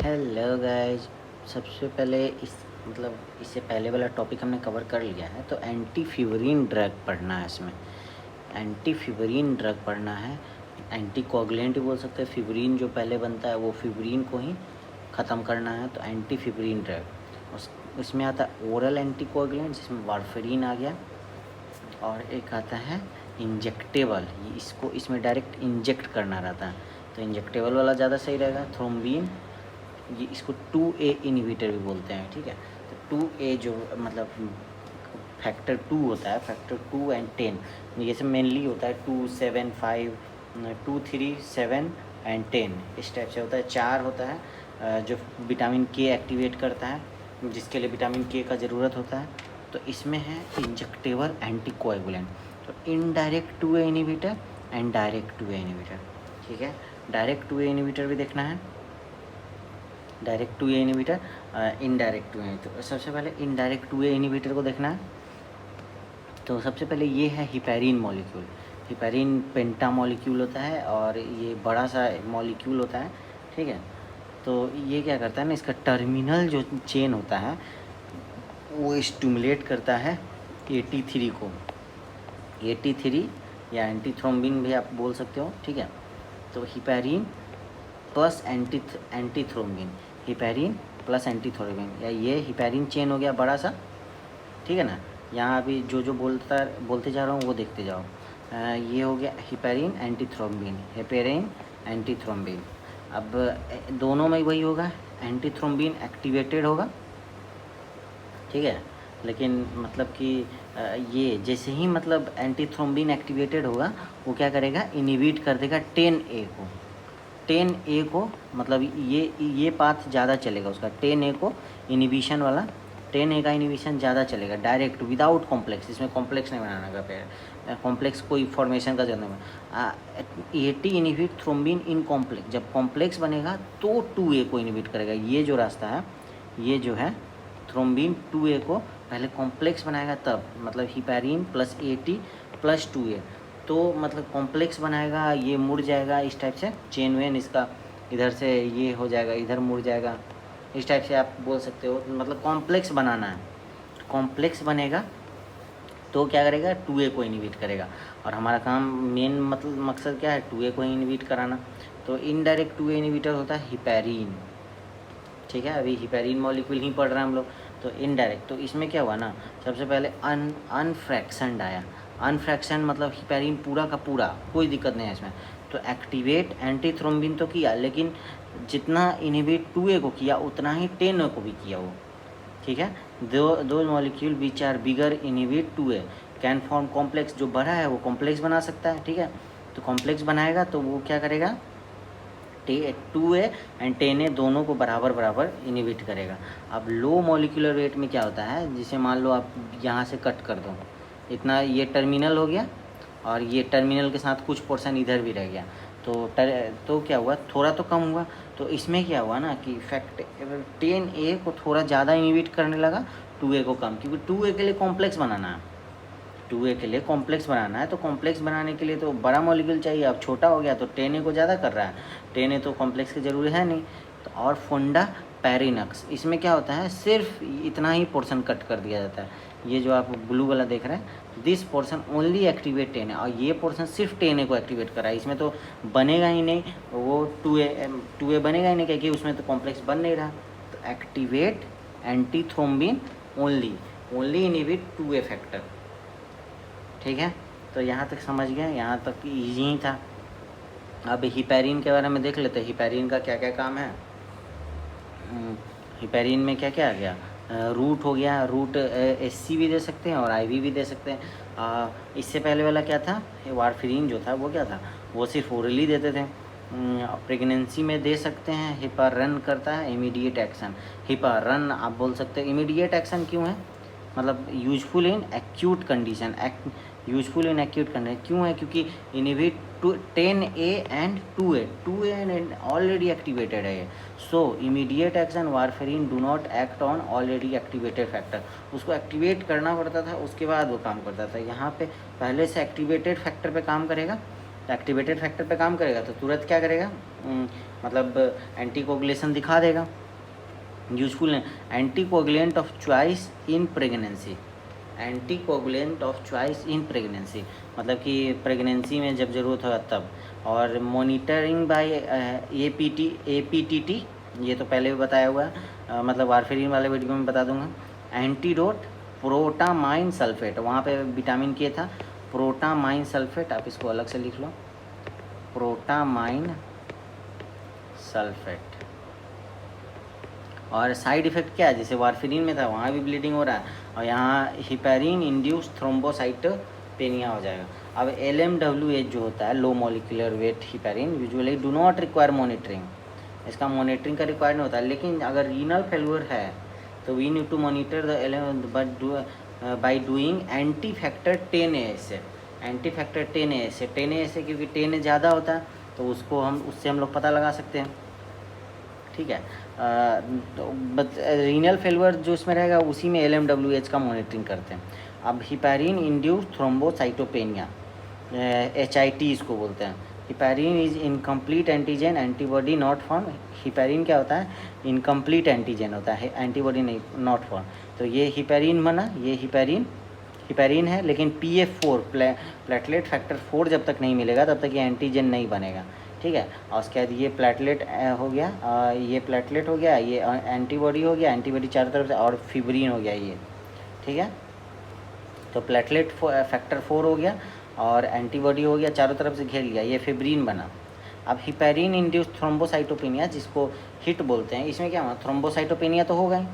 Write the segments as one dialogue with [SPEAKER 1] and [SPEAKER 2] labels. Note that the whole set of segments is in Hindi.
[SPEAKER 1] Hello guys. सबसे पहले इससे पहले वाला टॉपिक हमने कवर कर लिया है, तो एंटी फीवरिन ड्रग पढ़ना है। इसमें एंटी फीवरिन ड्रग पढ़ना है। एंटी कोगुलेंट भी बोल सकते हैं। फीवरिन जो पहले बनता है वो फीवरिन को ही ख़त्म करना है, तो एंटी फीवरिन ड्रग। उसमें आता है ओरल एंटी कोगुलेंट, जिसमें वारफेरिन आ गया, और एक आता है इंजेक्टेबल। इसमें डायरेक्ट इंजेक्ट करना रहता है, तो इंजेक्टेबल वाला ज़्यादा सही रहेगा। थ्रोम्बिन, ये इसको 2A इनहिबिटर भी बोलते हैं, ठीक है। तो 2A जो मतलब फैक्टर 2 होता है, फैक्टर 2 एंड 10, ये सब मेनली होता है 2, 7, 5, 2, 3, 7 एंड 10, इस टाइप से होता है। 4 होता है जो विटामिन के एक्टिवेट करता है, जिसके लिए विटामिन के का ज़रूरत होता है। तो इसमें है इंजेक्टेबल एंटीकोएगुलेंट। तो indirect 2A inhibitor and direct 2A inhibitor, ठीक है। डायरेक्ट 2A इनहिबिटर भी देखना है, direct 2A inhibitor, indirect 2A। तो सबसे पहले इनडायरेक्ट 2A इनहिबिटर को देखना है। तो सबसे पहले ये है हिपैरिन मॉलिक्यूल। हिपैरिन पेंटा मॉलिक्यूल होता है और ये बड़ा सा मॉलिक्यूल होता है, ठीक है। तो ये क्या करता है ना, इसका टर्मिनल जो चेन होता है वो स्टिमुलेट करता है AT3 को। AT3 या एंटीथ्रोम्बिन भी आप बोल सकते हो, ठीक है। तो heparin plus antithrombin, heparin plus antithrombin, या ये हिपैरिन चेन हो गया बड़ा सा, ठीक है ना। यहाँ अभी जो बोलते जा रहा हूँ वो देखते जाओ। ये हो गया हिपैरिन एंटीथ्रोम्बिन, हिपैरिन एंटीथ्रोम्बिन। अब दोनों में वही होगा, एंटीथ्रोम्बिन एक्टिवेटेड होगा, ठीक है। लेकिन मतलब कि ये जैसे ही मतलब एंटीथ्रोम्बिन एक्टिवेटेड होगा, वो क्या करेगा, इनहिबिट कर देगा 10A को। 10A को मतलब ये पाथ ज़्यादा चलेगा उसका, 10A को इनिबिशन वाला, 10A का इनिबिशन ज़्यादा चलेगा डायरेक्ट विदाउट कॉम्प्लेक्स। इसमें कॉम्प्लेक्स नहीं बनाना का, फिर कॉम्प्लेक्स कोई फॉर्मेशन का जरूरत नहीं। 80 इनिबिट थ्रोम्बिन इन कॉम्प्लेक्स, जब कॉम्प्लेक्स बनेगा तो 2A को इनिबिट करेगा। ये जो रास्ता है, ये जो है थ्रोम्बिन 2A को पहले कॉम्प्लेक्स बनाएगा, तब मतलब हिपैरिन प्लस 80 प्लस 2A, तो मतलब कॉम्प्लेक्स बनाएगा, ये मुड़ जाएगा इस टाइप से, चेन वेन इसका इधर से ये हो जाएगा, इधर मुड़ जाएगा, इस टाइप से आप बोल सकते हो। मतलब कॉम्प्लेक्स बनाना है, कॉम्प्लेक्स बनेगा तो क्या करेगा, 2A को इनहिबिट करेगा। और हमारा काम मेन मतलब मकसद क्या है, 2A को इनहिबिट कराना। तो इनडायरेक्ट 2A इनहिबिटर होता है हिपैरिन, ठीक है। अभी हिपैरिन मॉलिक्यूल ही पढ़ रहे हैं हम लोग। तो इनडायरेक्ट, तो इसमें क्या हुआ ना, सबसे पहले अनफ्रैक्शनड आया। अनफ्रैक्शन मतलब हिपैरिन पूरा का पूरा, कोई दिक्कत नहीं है इसमें। तो एक्टिवेट एंटीथ्रोम्बिन तो किया, लेकिन जितना इनहिबिट 2A को किया उतना ही 10A को भी किया वो, ठीक है। दो molecule which are bigger inhibit 2A can form complex. जो बड़ा है वो कॉम्प्लेक्स बना सकता है, ठीक है। तो कॉम्प्लेक्स बनाएगा तो वो क्या करेगा, 2A एंड 10A दोनों को बराबर बराबर इनहिबिट करेगा। अब लो मॉलिक्यूलर वेट में क्या होता है, जिसे मान लो आप यहाँ से कट कर दो, इतना ये टर्मिनल हो गया और ये टर्मिनल के साथ कुछ पोर्शन इधर भी रह गया, तो क्या हुआ, थोड़ा तो कम हुआ। तो इसमें क्या हुआ ना कि फैक्ट 10A को थोड़ा ज़्यादा इनहिबिट करने लगा, 2A को कम, क्योंकि 2A के लिए कॉम्प्लेक्स बनाना है। 2A के लिए कॉम्प्लेक्स बनाना है, तो कॉम्प्लेक्स बनाने के लिए तो बड़ा मॉलिक्यूल चाहिए। अब छोटा हो गया तो 10A को ज़्यादा कर रहा है, 10A तो कॉम्प्लेक्स की ज़रूरी है नहीं। तो और फोंडा पेरिनक्स, इसमें क्या होता है, सिर्फ इतना ही पोर्शन कट कर दिया जाता है। ये जो आप ब्लू वाला देख रहे हैं, this portion only activate 10A, और ये पोर्शन सिर्फ 10A को एक्टिवेट कर रहा है। इसमें तो बनेगा ही नहीं वो 2A बनेगा ही नहीं, क्योंकि उसमें तो कॉम्प्लेक्स बन नहीं रहा। तो activate antithrombin only inhibit 2A factor, ठीक है। तो यहाँ तक समझ गए, यहाँ तक ईजी ही था। अब हिपैरिन के बारे में देख लेते हैं, हिपैरिन का क्या क्या काम है। हिपैरिन में क्या क्या आ गया, रूट हो गया, रूट SC भी दे सकते हैं और IV भी दे सकते हैं। इससे पहले वाला क्या था, वारफेरिन जो था वो क्या था, वो सिर्फ ओरली देते थे। प्रेगनेंसी में दे सकते हैं। हिपारन करता है इमीडिएट एक्शन, हिपारन आप बोल सकते हैं। इमीडिएट एक्शन क्यों है, मतलब useful in acute condition, useful in acute condition क्यों है, क्योंकि inhibit 10A and 2A already activated है ये। So immediate action warfarin do not act on already activated factor, उसको एक्टिवेट करना पड़ता था उसके बाद वो काम करता था। यहाँ पे पहले से एक्टिवेटेड फैक्टर पे काम करेगा, एक्टिवेटेड फैक्टर पे काम करेगा तो तुरंत क्या करेगा, मतलब एंटीकोगुलेशन दिखा देगा। यूजफुल है anticoagulant of choice in pregnancy, anticoagulant of choice in pregnancy मतलब कि प्रेगनेंसी में जब ज़रूरत होगा तब। और मॉनिटरिंग बाय APTT, ये तो पहले भी बताया हुआ है, मतलब वारफेरिन वाले वीडियो में बता दूंगा। एंटीडोट प्रोटामाइन सल्फेट, वहाँ पे विटामिन के था प्रोटामाइन सल्फेट, आप इसको अलग से लिख लो, प्रोटामाइन सल्फेट। और साइड इफ़ेक्ट क्या है, जैसे वारफेरिन में था वहाँ भी ब्लीडिंग हो रहा है, और यहाँ हिपेरिन इंड्यूस थ्रोम्बोसाइटोपेनिया हो जाएगा। अब LMWH जो होता है low molecular weight heparin usually do not require monitoring, इसका मॉनिटरिंग का रिक्वायर नहीं होता है। लेकिन अगर रीनल फेल्यूर है तो we need to monitor the but by doing anti factor 10A से, एंटी फैक्टर 10A से, 10A से क्योंकि 10A ज़्यादा होता है तो उसको उससे हम लोग पता लगा सकते हैं। ठीक है, तो रीनल फेल्यूर जो इसमें रहेगा उसी में LMWH का मॉनिटरिंग करते हैं। अब हिपेरिन इंड्यूस थ्रोम्बोसाइटोपेनिया, HIT इसको बोलते हैं। Heparin is incomplete antigen antibody not form, heparin क्या होता है, इनकम्प्लीट एंटीजन होता है, एंटीबॉडी नहीं नॉट फॉर्म। तो ये हिपेरिन बना, ये हिपेरिन है, लेकिन PF4 प्लेटलेट फैक्टर 4 जब तक नहीं मिलेगा तब तक ये एंटीजन नहीं बनेगा। ठीक है, और उसके बाद ये प्लेटलेट हो गया, ये प्लेटलेट हो गया, ये एंटीबॉडी हो गया, एंटीबॉडी चारों तरफ से, और फिब्रिन हो गया ये। ठीक है, तो प्लेटलेट फैक्टर 4 हो गया और एंटीबॉडी हो गया, चारों तरफ से घेर लिया, ये फिब्रिन बना। अब हिपेरिन इंड्यूस थ्रोम्बोसाइटोपेनिया जिसको हिट बोलते हैं, इसमें क्या हुआ, थ्रोम्बोसाइटोपेनिया तो हो गई।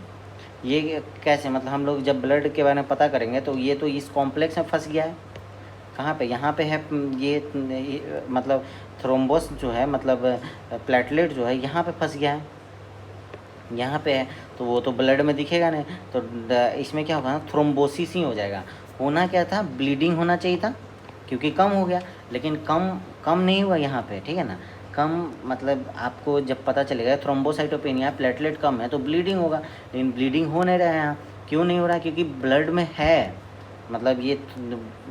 [SPEAKER 1] ये कैसे, मतलब हम लोग जब ब्लड के बारे में पता करेंगे तो ये तो इस कॉम्प्लेक्स में फंस गया है, कहाँ पे, यहाँ पे है ये मतलब थ्रोम्बोस जो है, मतलब प्लेटलेट जो है यहाँ पे फंस गया है, यहाँ पे है, तो वो तो ब्लड में दिखेगा नहीं, तो इसमें क्या होगा ना, थ्रोम्बोसिस ही हो जाएगा। होना क्या था, ब्लीडिंग होना चाहिए था क्योंकि कम हो गया, लेकिन कम नहीं हुआ यहाँ पे। ठीक है ना, कम मतलब आपको जब पता चलेगा थ्रोम्बोसाइटोपेनिया प्लेटलेट कम है तो ब्लीडिंग होगा, लेकिन ब्लीडिंग हो नहीं रहा है यहाँ। क्यों नहीं हो रहा, क्योंकि ब्लड में है, मतलब ये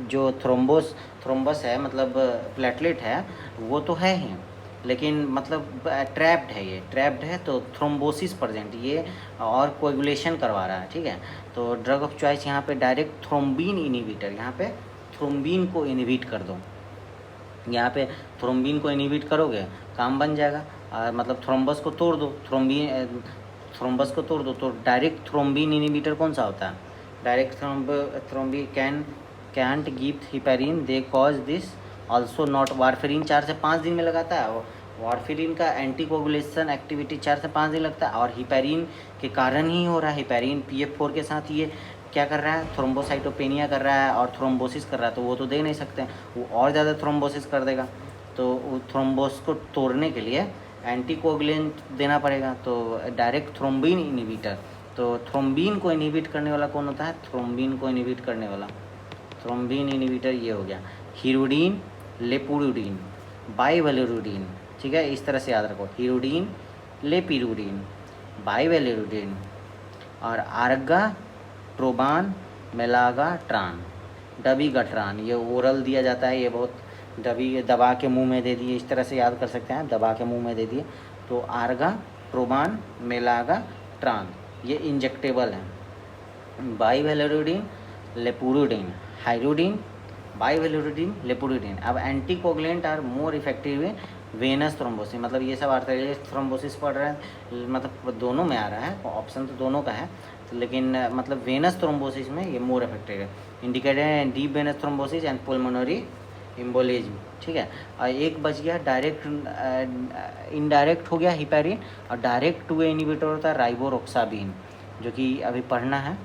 [SPEAKER 1] जो थ्रोम्बस है, मतलब प्लेटलेट है वो तो है ही, लेकिन मतलब ट्रैप्ड है, ये ट्रैप्ड है तो थ्रोम्बोसिस प्रेजेंट, ये और कोएगुलेशन करवा रहा है। ठीक है, तो ड्रग ऑफ चॉइस यहाँ पे डायरेक्ट थ्रोम्बिन इनिबिटर, यहाँ पे थ्रोम्बिन को इनिबिट कर दो, यहाँ पे थ्रोम्बिन को इनिबिट करोगे काम बन जाएगा, मतलब थ्रोम्बस को तोड़ दो, थ्रोम्बस को तोड़ दो, तो डायरेक्ट थ्रोम्बिन इनिबिटर कौन सा होता है, direct thrombi can't give heparin, they cause this also not. Warfarin 4 से 5 दिन में लगाता है, और वारफेरिन का एंटीकोगुलेशन एक्टिविटी 4 से 5 दिन लगता है, और हिपेरिन के कारण ही हो रहा है। हिपेरिन PF4 के साथ ये क्या कर रहा है, थ्रोम्बोसाइटोपेनिया कर रहा है और थ्रोम्बोसिस कर रहा है, तो वो तो दे नहीं सकते, वो और ज़्यादा थ्रोम्बोसिस कर देगा, तो वो थ्रोम्बोस को तोड़ने के लिए एंटीकोगुलेंट देना पड़ेगा, तो डायरेक्ट थ्रोम्बिन इनिबिटर। तो थ्रोम्बिन को इनिबिट करने वाला कौन होता है, थ्रोम्बिन को इनिबिट करने वाला, थ्रोम्बिन इनिबिटर ये हो गया, हिरुडीन, लेपुरुडीन, बाइवेलेरुडीन। ठीक है, इस तरह से याद रखो, हिरुडीन, लेपिरुडीन, बाइवेलेरुडीन, और आर्गा ट्रोबान, मेलागाट्रान, डबीगाट्रान, ये ओरल दिया जाता है, ये बहुत दबा के मुंह में दे दिए, इस तरह से याद कर सकते हैं, दबा के मुंह में दे दिए। तो आर्गा ट्रोबान मेलागाट्रान ये इंजेक्टेबल है। बाइवेलेरुडीन, लेपुरुडीन, हाइरुडीन, बाइवेलेरुडीन, लेपुरुडीन। अब anticoagulant are more effective in venous thrombosis, मतलब ये सब आर्टेरियल थ्रोम्बोसिस पढ़ रहे हैं, मतलब दोनों में आ रहा है, ऑप्शन तो दोनों का है, तो लेकिन मतलब वेनस थ्रोम्बोसिस में ये मोर इफेक्टिव है। इंडिकेटेड है deep venous thrombosis and pulmonary embolism. ठीक है, और एक बच गया डायरेक्ट, इनडायरेक्ट हो गया हिपेरिन, और डायरेक्ट 2A इनिबिटर होता है राइबोरोक्साबिन, जो कि अभी पढ़ना है।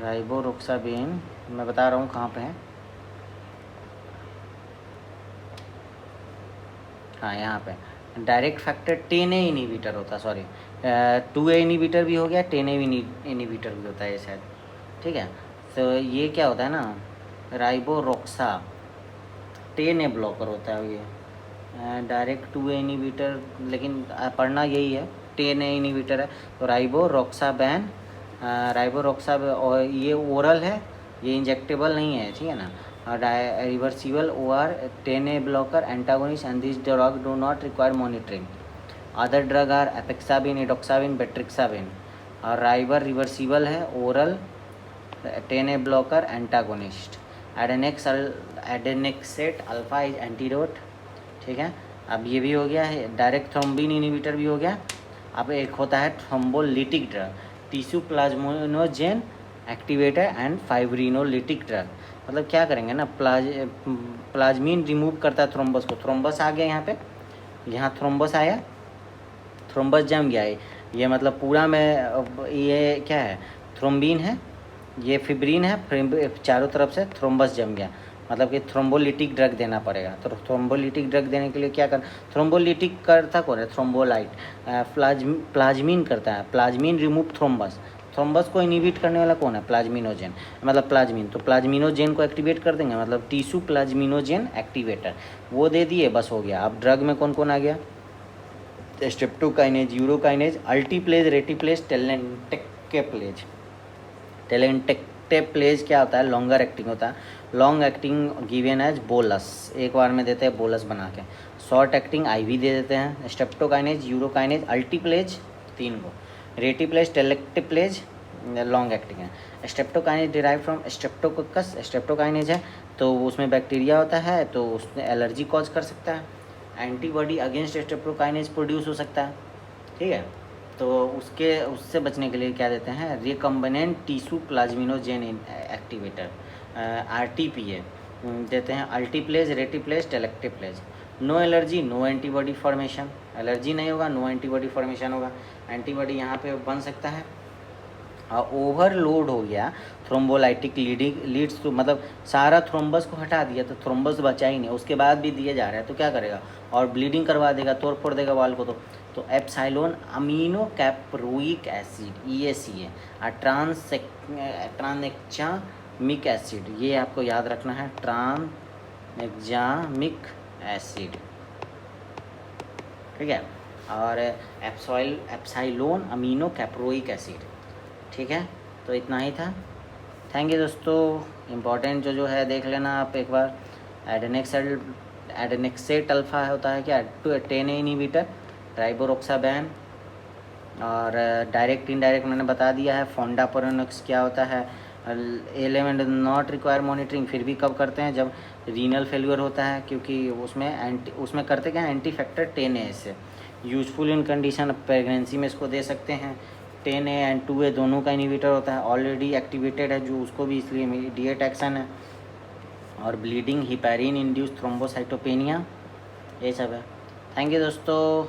[SPEAKER 1] राइबोरोक्साबिन मैं बता रहा हूँ कहाँ पे है, हाँ यहाँ पे डायरेक्ट फैक्टर 10A इनिबिटर होता है, सॉरी 2A इनिबिटर भी हो गया, 10A इनिबिटर भी होता है ये शायद। ठीक है, तो ये क्या होता है ना, राइबोरोक्सा 10A ब्लॉकर होता है ये, डायरेक्ट 2A इनिबिटर, लेकिन पढ़ना यही है, 10A इनिबिटर है, तो राइबोरोक्साबैन, और ये ओरल है, ये इंजेक्टेबल नहीं है। ठीक है ना, reversible OR 10A blocker antagonist, and these drugs do not require monitoring. Other drug are apixaban, edoxaban, betrixaban. और राइबर रिवर्सिबल है, oral 10A blocker antagonist. Andexanet alpha is antidote. ठीक है, अब ये भी हो गया है, डायरेक्ट थ्रोम्बिन इनिबिटर भी हो गया. अब एक होता है thrombolytic drug, tissue plasminogen activator and fibrinolytic drug. मतलब क्या करेंगे ना, प्लाज्मीन रिमूव करता है थ्रोम्बस को. थ्रोम्बस आ गया यहाँ पे, यहाँ थ्रोम्बस आया, थ्रोम्बस जम गया है. ये मतलब पूरा में ये क्या है, थ्रोम्बिन है, ये फिब्रिन है, चारों तरफ से थ्रोम्बस जम गया. मतलब कि थ्रोम्बोलिटिक ड्रग देना पड़ेगा. तो थ्रोम्बोलिटिक ड्रग देने के लिए क्या करना, थ्रोम्बोलिटिक करता कौन है, थ्रोम्बोलाइट. प्लाज्मीन करता है, प्लाज्मीन रिमूव थ्रोम्बस. थ्रोम्बस को इनिबिट करने वाला कौन है, प्लाज्मिनोजेन, मतलब प्लाज्मीन. तो प्लाज्मिनोजेन को एक्टिवेट कर देंगे, मतलब टिश्यू प्लाज्मिनोजेन एक्टिवेटर वो दे दिए, बस हो गया. अब ड्रग में कौन कौन आ गया, स्ट्रेप्टोकाइनेज, यूरोकाइनेज, अल्टीप्लेज, रेटिप्लेज, टेलेंटेक्टेप्लेज. टेलेंटेक्टेप्लेज क्या होता है, लॉन्गर एक्टिंग होता है. Long acting given as bolus, एक बार में देते हैं बोलस बना के. शॉर्ट एक्टिंग आईवी दे देते हैं. स्ट्रेप्टोकाइनेज, यूरोकाइनेज, अल्टीप्लेज 3 को. रेटिप्लेज, टेलेक्टेप्लेज लॉन्ग एक्टिंग है. Streptokinase derive from Streptococcus. Streptokinase है तो उसमें बैक्टीरिया होता है, तो उसमें एलर्जी कॉज कर सकता है. एंटीबॉडी अगेंस्ट स्ट्रेप्टोकाइनेज प्रोड्यूस हो सकता है. ठीक है, तो उससे बचने के लिए क्या देते हैं, recombinant tissue plasminogen activator RTPA देते हैं. Alteplase, reteplase, tenecteplase. No allergy, no antibody formation. Allergy नहीं होगा, नो एंटीबॉडी फॉर्मेशन होगा. एंटीबॉडी यहाँ पे बन सकता है. ओवरलोड हो गया थ्रोम्बोलाइटिक लीड्स टू, मतलब सारा थ्रोम्बस को हटा दिया तो थ्रोम्बस बचा ही नहीं, उसके बाद भी दिए जा रहा है तो क्या करेगा, और ब्लीडिंग करवा देगा, तोड़ फोड़ देगा वाल को. तो epsilon amino caproic acid EACA, tranexamic acid, ये आपको याद रखना है, ट्रांसएक्सामिक एसिड. ठीक है, और एप्साइलोन अमीनो कैप्रोइक एसिड. ठीक है, तो इतना ही था. थैंक यू दोस्तों. इम्पॉर्टेंट जो है देख लेना आप एक बार. एडेनेक्सेट अल्फा होता है क्या, 10A इनिबिटर, राइबोरोक्साबैन, और डायरेक्ट इनडायरेक्ट मैंने बता दिया है. फोंडापोरोनिक्स क्या होता है, एलिमेंट नॉट रिक्वायर मॉनिटरिंग, फिर भी कब करते हैं, जब रीनल फेल्यूर होता है, क्योंकि उसमें करते क्या, एंटी फैक्टर 10A से. यूजफुल इन कंडीशन प्रेगनेंसी में इसको दे सकते हैं. 10A एंड 2A दोनों का इनिबिटर होता है, ऑलरेडी एक्टिवेटेड है जो उसको भी, इसलिए इमीडिएट एक्शन है. और ब्लीडिंग, हिपैरिन इंड्यूस थ्रोम्बोसाइटोपेनिया, ये सब है. थैंक यू दोस्तों.